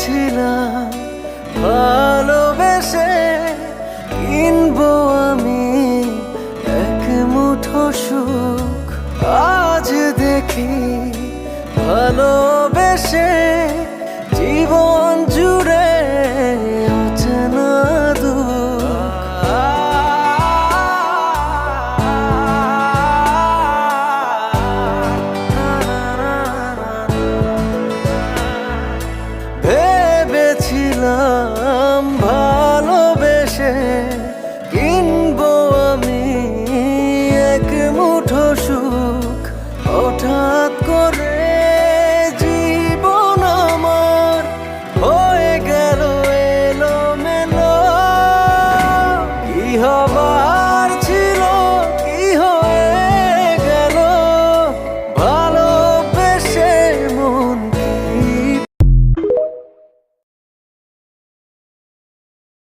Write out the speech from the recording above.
ভেবেছিলাম ভালোবেসে কিনবো আমি এক মুঠো সুখ। আজ দেখি ভালোবেসে জীবন